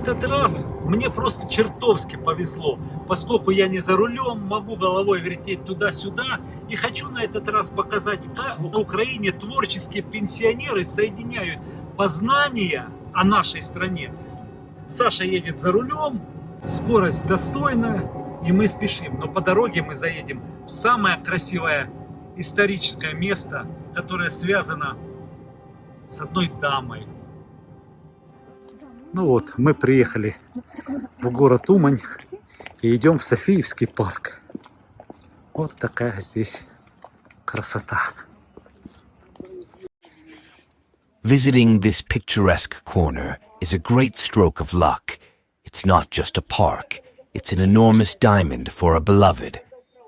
этот раз мне просто чертовски повезло, поскольку я не за рулем, могу головой вертеть туда-сюда, и хочу на этот раз показать, как в Украине творческие пенсионеры соединяют познания о нашей стране. Саша едет за рулем, скорость достойная, и мы спешим. Но по дороге мы заедем в самое красивое историческое место, которое связано с одной дамой. Ну вот, мы приехали в город Умань и идем в Софиевский парк. Вот такая здесь красота. Visiting this picturesque corner is a great stroke of luck. It's not just a park, it's an enormous diamond for a beloved.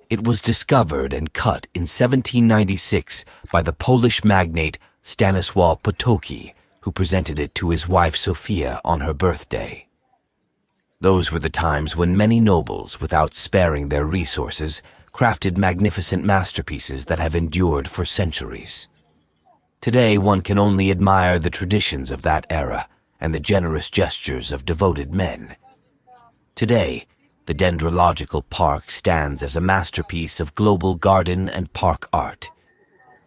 It was discovered and cut in 1796 by the Polish magnate Stanisław Potocki, who presented it to his wife Sofia on her birthday. Those were the times when many nobles, without sparing their resources, crafted magnificent masterpieces that have endured for centuries. Today one can only admire the traditions of that era and the generous gestures of devoted men. Today, the Dendrological Park stands as a masterpiece of global garden and park art.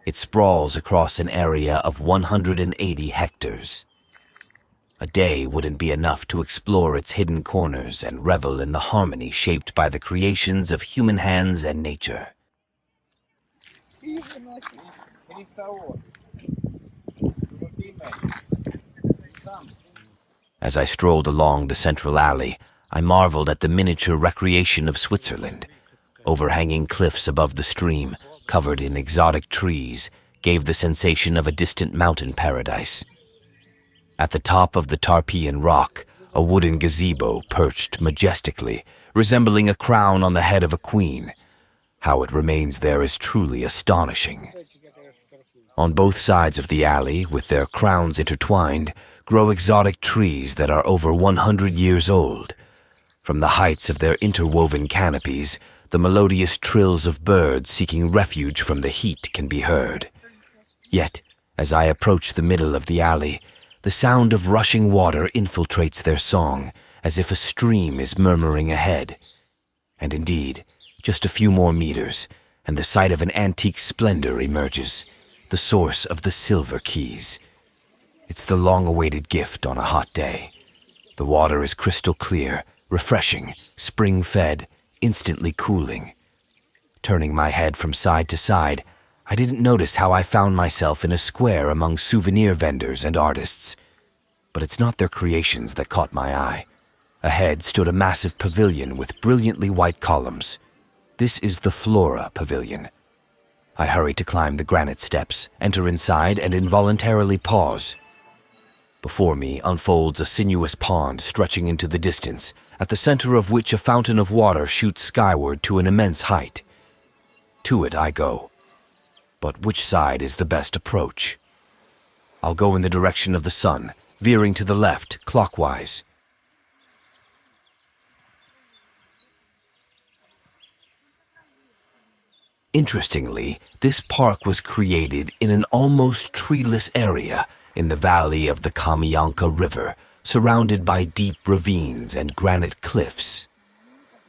It sprawls across an area of 180 hectares. A day wouldn't be enough to explore its hidden corners and revel in the harmony shaped by the creations of human hands and nature. As I strolled along the central alley, I marveled at the miniature recreation of Switzerland. Overhanging cliffs above the stream, covered in exotic trees, gave the sensation of a distant mountain paradise. At the top of the Tarpeian Rock, a wooden gazebo perched majestically, resembling a crown on the head of a queen. How it remains there is truly astonishing. On both sides of the alley, with their crowns intertwined, grow exotic trees that are over 100 years old. From the heights of their interwoven canopies, the melodious trills of birds seeking refuge from the heat can be heard. Yet, as I approach the middle of the alley, the sound of rushing water infiltrates their song, as if a stream is murmuring ahead. And indeed, just a few more meters, and the sight of an antique splendor emerges, the source of the silver keys. It's the long-awaited gift on a hot day. The water is crystal clear, refreshing, spring-fed, instantly cooling. Turning my head from side to side, I didn't notice how I found myself in a square among souvenir vendors and artists. But it's not their creations that caught my eye. Ahead stood a massive pavilion with brilliantly white columns. This is the Flora Pavilion. I hurry to climb the granite steps, enter inside, and involuntarily pause. Before me unfolds a sinuous pond stretching into the distance, at the center of which a fountain of water shoots skyward to an immense height. To it I go. But which side is the best approach? I'll go in the direction of the sun, veering to the left, clockwise. Interestingly, this park was created in an almost treeless area in the valley of the Kamianka River, surrounded by deep ravines and granite cliffs.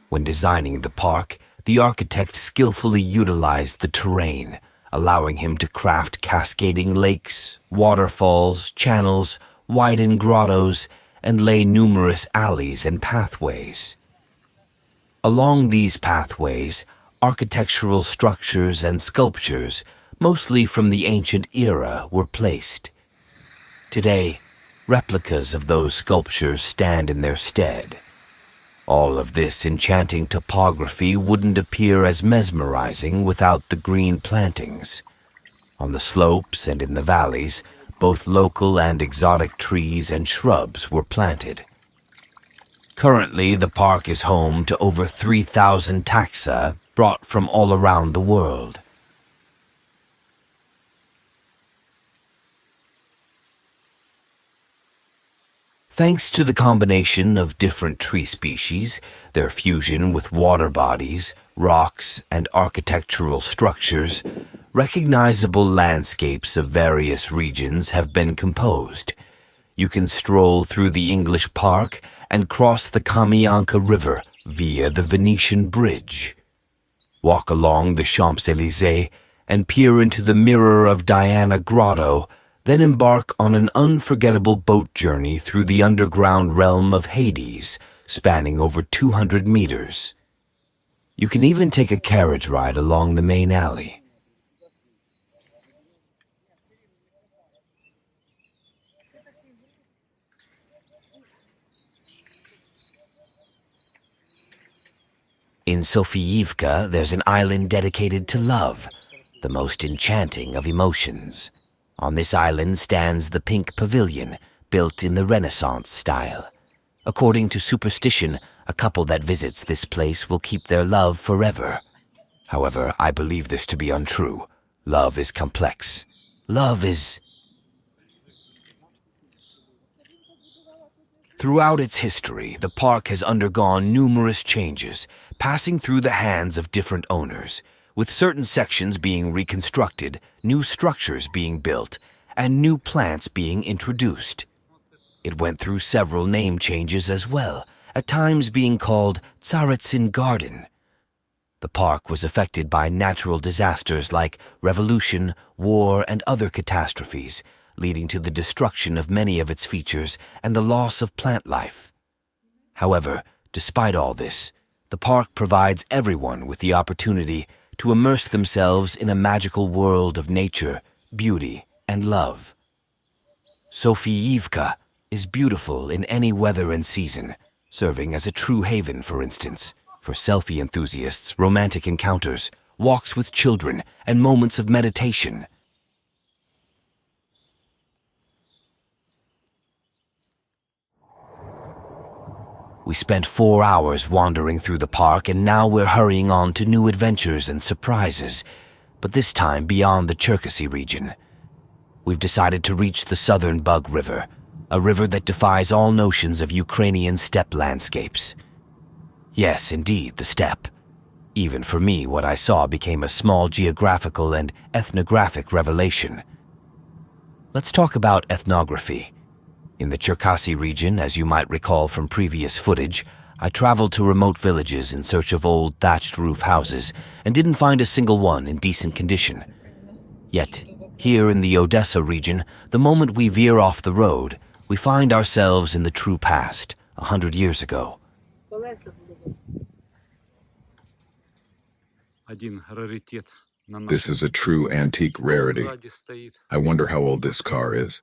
When designing the park, the architect skillfully utilized the terrain, allowing him to craft cascading lakes, waterfalls, channels, widen grottos, and lay numerous alleys and pathways. Along these pathways, architectural structures and sculptures, mostly from the ancient era, were placed. Today, replicas of those sculptures stand in their stead. All of this enchanting topography wouldn't appear as mesmerizing without the green plantings. On the slopes and in the valleys, both local and exotic trees and shrubs were planted. Currently, the park is home to over 3,000 taxa brought from all around the world. Thanks to the combination of different tree species, their fusion with water bodies, rocks, and architectural structures, recognizable landscapes of various regions have been composed. You can stroll through the English Park and cross the Kamyanka River via the Venetian Bridge. Walk along the Champs-Élysées and peer into the Mirror of Diana Grotto, then embark on an unforgettable boat journey through the underground realm of Hades, spanning over 200 meters. You can even take a carriage ride along the main alley. In Sofiyivka, there's an island dedicated to love, the most enchanting of emotions. On this island stands the Pink Pavilion, built in the Renaissance style. According to superstition, a couple that visits this place will keep their love forever. However, I believe this to be untrue. Love is complex. Throughout its history, the park has undergone numerous changes, passing through the hands of different owners, with certain sections being reconstructed, new structures being built, and new plants being introduced. It went through several name changes as well, at times being called Tsaritsyn Garden. The park was affected by natural disasters like revolution, war, and other catastrophes, leading to the destruction of many of its features and the loss of plant life. However, despite all this, the park provides everyone with the opportunity to immerse themselves in a magical world of nature, beauty, and love. Sofiyivka is beautiful in any weather and season, serving as a true haven, for instance, for selfie enthusiasts, romantic encounters, walks with children, and moments of meditation. We spent 4 hours wandering through the park, and now we're hurrying on to new adventures and surprises, but this time beyond the Cherkasy region. We've decided to reach the southern Bug River, a river that defies all notions of Ukrainian steppe landscapes. Yes, indeed, the steppe. Even for me, what I saw became a small geographical and ethnographic revelation. Let's talk about ethnography. In the Cherkasy region, as you might recall from previous footage, I traveled to remote villages in search of old thatched roof houses and didn't find a single one in decent condition. Yet, here in the Odessa region, the moment we veer off the road, we find ourselves in the true past, 100 years ago. This is a true antique rarity. I wonder how old this car is.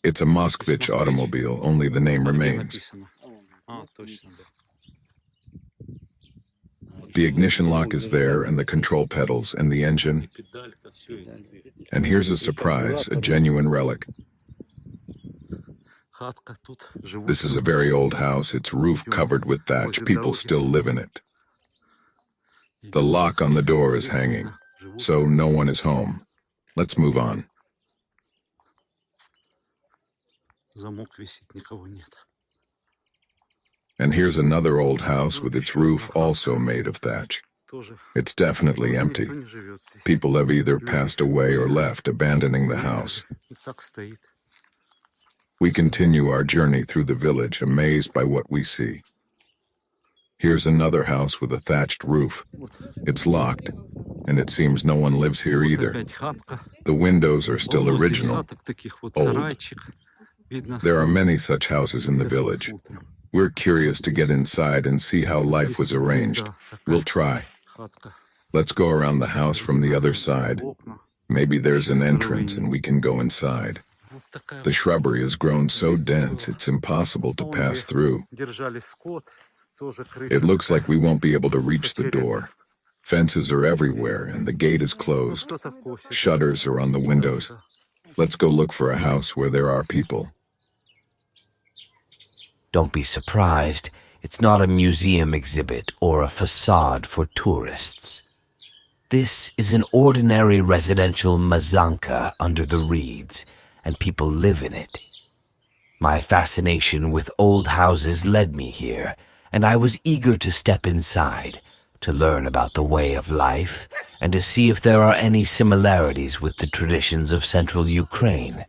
It's a Moskvich automobile, only the name remains. The ignition lock is there, and the control pedals, and the engine. And here's a surprise, a genuine relic. This is a very old house, its roof covered with thatch. People still live in it. The lock on the door is hanging, so no one is home. Let's move on. And here's another old house with its roof also made of thatch. It's definitely empty. People have either passed away or left, abandoning the house. We continue our journey through the village, amazed by what we see. Here's another house with a thatched roof. It's locked, and it seems no one lives here either. The windows are still original, old. There are many such houses in the village. We're curious to get inside and see how life was arranged. We'll try. Let's go around the house from the other side. Maybe there's an entrance and we can go inside. The shrubbery has grown so dense it's impossible to pass through. It looks like we won't be able to reach the door. Fences are everywhere and the gate is closed. Shutters are on the windows. Let's go look for a house where there are people. Don't be surprised, it's not a museum exhibit or a facade for tourists. This is an ordinary residential mazanka under the reeds, and people live in it. My fascination with old houses led me here, and I was eager to step inside, to learn about the way of life, and to see if there are any similarities with the traditions of central Ukraine.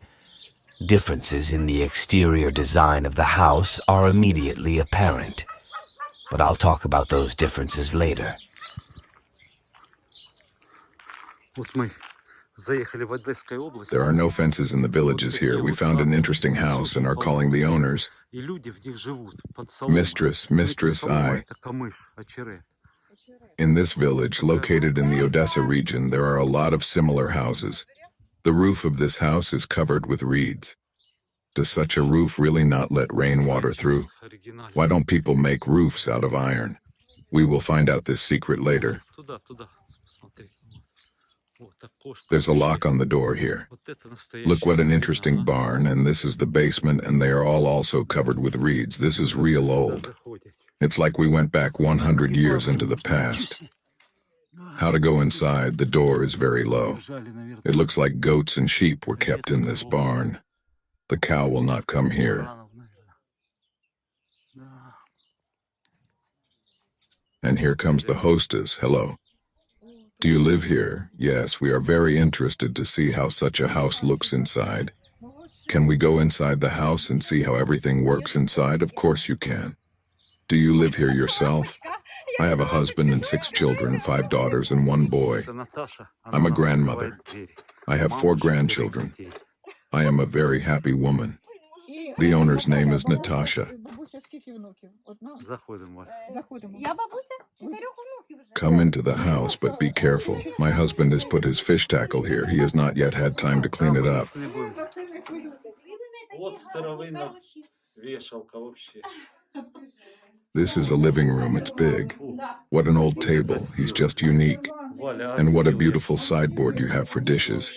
Differences in the exterior design of the house are immediately apparent, but I'll talk about those differences later. There are no fences in the villages here. We found an interesting house and are calling the owners. Mistress, In this village, located in the Odessa region, there are a lot of similar houses. The roof of this house is covered with reeds. Does such a roof really not let rainwater through? Why don't people make roofs out of iron? We will find out this secret later. There's a lock on the door here. Look what an interesting barn, and this is the basement, and they are all also covered with reeds. This is real old. It's like we went back 100 years into the past. How to go inside? The door is very low. It looks like goats and sheep were kept in this barn. The cow will not come here. And here comes the hostess. Hello. Do you live here? Yes, we are very interested to see how such a house looks inside. Can we go inside the house and see how everything works inside? Of course you can. Do you live here yourself? I have a husband and 6 children, 5 daughters and 1 boy. I'm a grandmother. I have 4 grandchildren. I am a very happy woman. The owner's name is Natasha. Come into the house, but be careful. My husband has put his fish tackle here. He has not yet had time to clean it up. This is a living room. It's big. What an old table. He's just unique. And what a beautiful sideboard you have for dishes.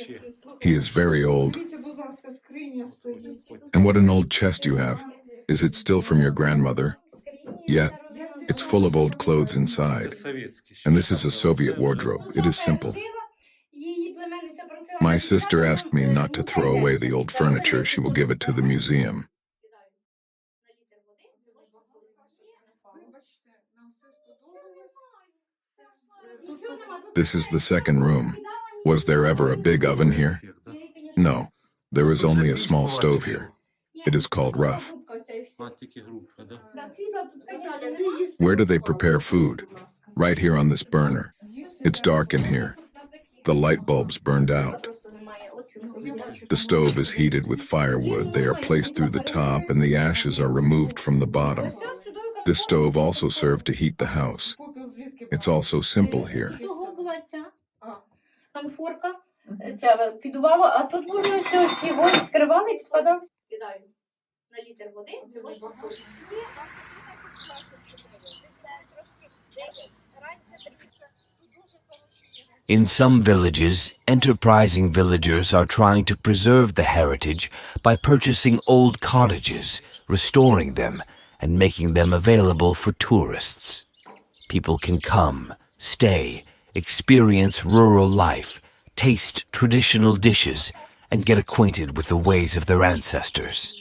He is very old. And what an old chest you have. Is it still from your grandmother? Yeah. It's full of old clothes inside. And this is a Soviet wardrobe. It is simple. My sister asked me not to throw away the old furniture. She will give it to the museum. This is the second room. Was there ever a big oven here? No. There is only a small stove here. It is called rough. Where do they prepare food? Right here on this burner. It's dark in here. The light bulbs burned out. The stove is heated with firewood. They are placed through the top and the ashes are removed from the bottom. This stove also served to heat the house. It's also simple here. In some villages, enterprising villagers are trying to preserve the heritage by purchasing old cottages, restoring them, and making them available for tourists. People can come, stay, experience rural life, taste traditional dishes, and get acquainted with the ways of their ancestors.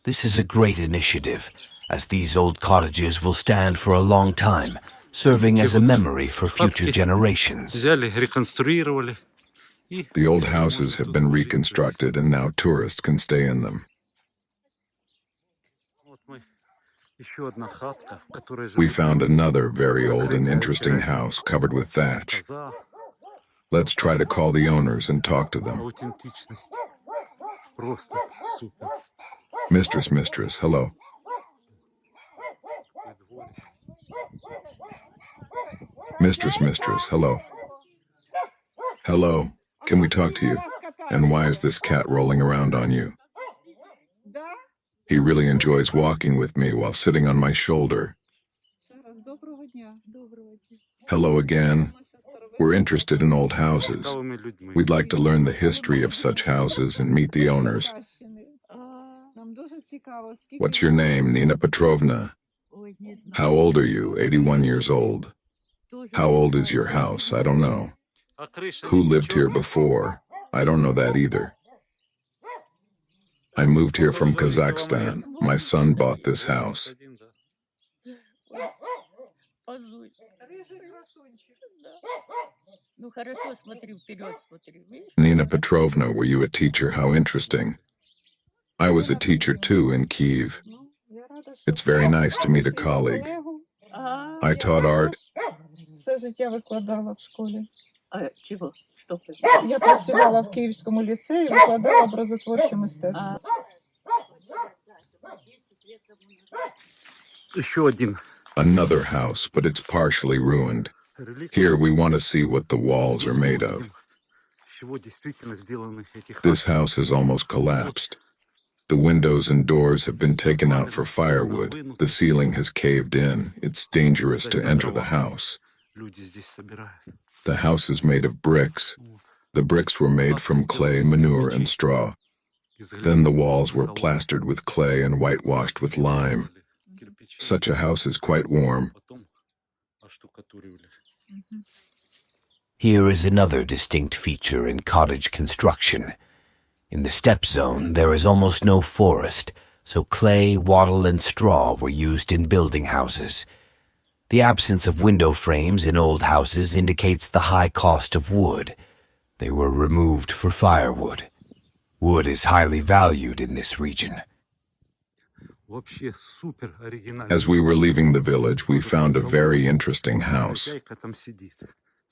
This is a great initiative, as these old cottages will stand for a long time, serving as a memory for future generations. The old houses have been reconstructed and now tourists can stay in them. We found another very old and interesting house covered with thatch. Let's try to call the owners and talk to them. Mistress, hello. Mistress, hello. Hello, can we talk to you? And why is this cat rolling around on you? He really enjoys walking with me while sitting on my shoulder. Hello again. We're interested in old houses. We'd like to learn the history of such houses and meet the owners. What's your name, Nina Petrovna? How old are you? 81 years old. How old is your house? I don't know. Who lived here before? I don't know that either. I moved here from Kazakhstan. My son bought this house. Nina Petrovna, were you a teacher? How interesting. I was a teacher too in Kyiv. It's very nice to meet a colleague. I taught art. Все життя викладала в школі. Чего? Что? Я працювала в Київському ліцеї, викладала образотворче мистецтво. Еще один. Another house, but it's partially ruined. Here we want to see what the walls are made of. This house has almost collapsed. The windows and doors have been taken out for firewood. The ceiling has caved in. It's dangerous to enter the house. The house is made of bricks. The bricks were made from clay, manure, and straw. Then the walls were plastered with clay and whitewashed with lime. Such a house is quite warm. Here is another distinct feature in cottage construction. In the steppe zone, there is almost no forest, so clay, wattle, and straw were used in building houses. The absence of window frames in old houses indicates the high cost of wood. They were removed for firewood. Wood is highly valued in this region. As we were leaving the village, we found a very interesting house.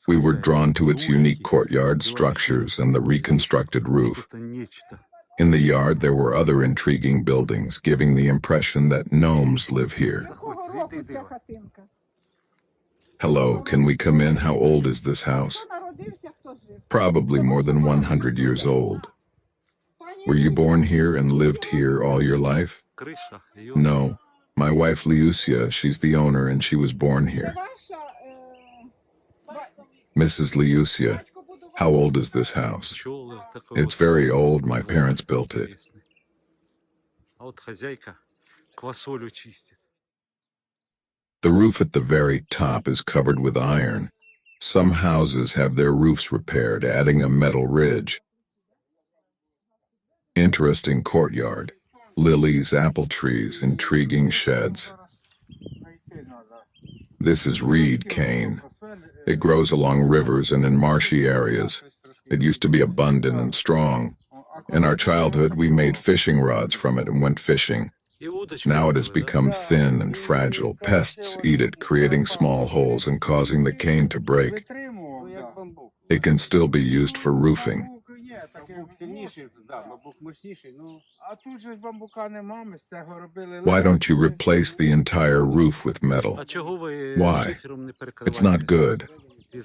We were drawn to its unique courtyard structures and the reconstructed roof. In the yard, there were other intriguing buildings, giving the impression that gnomes live here. Hello, can we come in? How old is this house? Probably more than 100 years old. Were you born here and lived here all your life? No. My wife Liusia, she's the owner and she was born here. Mrs. Liusia, how old is this house? It's very old. My parents built it. The roof at the very top is covered with iron. Some houses have their roofs repaired, adding a metal ridge. Interesting courtyard. Lilies, apple trees, intriguing sheds. This is reed cane. It grows along rivers and in marshy areas. It used to be abundant and strong. In our childhood, we made fishing rods from it and went fishing. Now it has become thin and fragile. Pests eat it, creating small holes and causing the cane to break. It can still be used for roofing. Why don't you replace the entire roof with metal? Why? It's not good.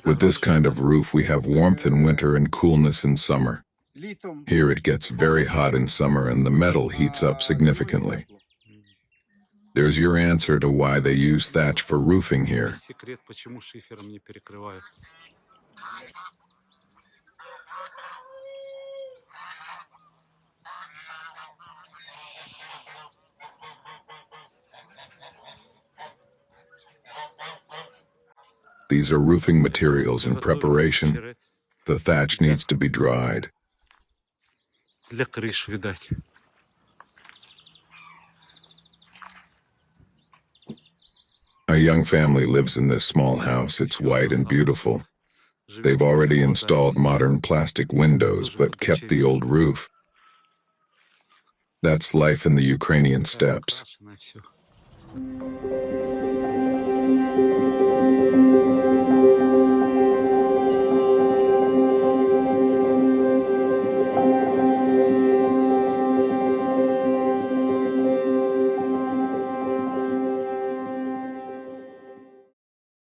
With this kind of roof, we have warmth in winter and coolness in summer. Here it gets very hot in summer and the metal heats up significantly. There's your answer to why they use thatch for roofing here. These are roofing materials in preparation. The thatch needs to be dried. A young family lives in this small house. It's white and beautiful. They've already installed modern plastic windows, but kept the old roof. That's life in the Ukrainian steppes.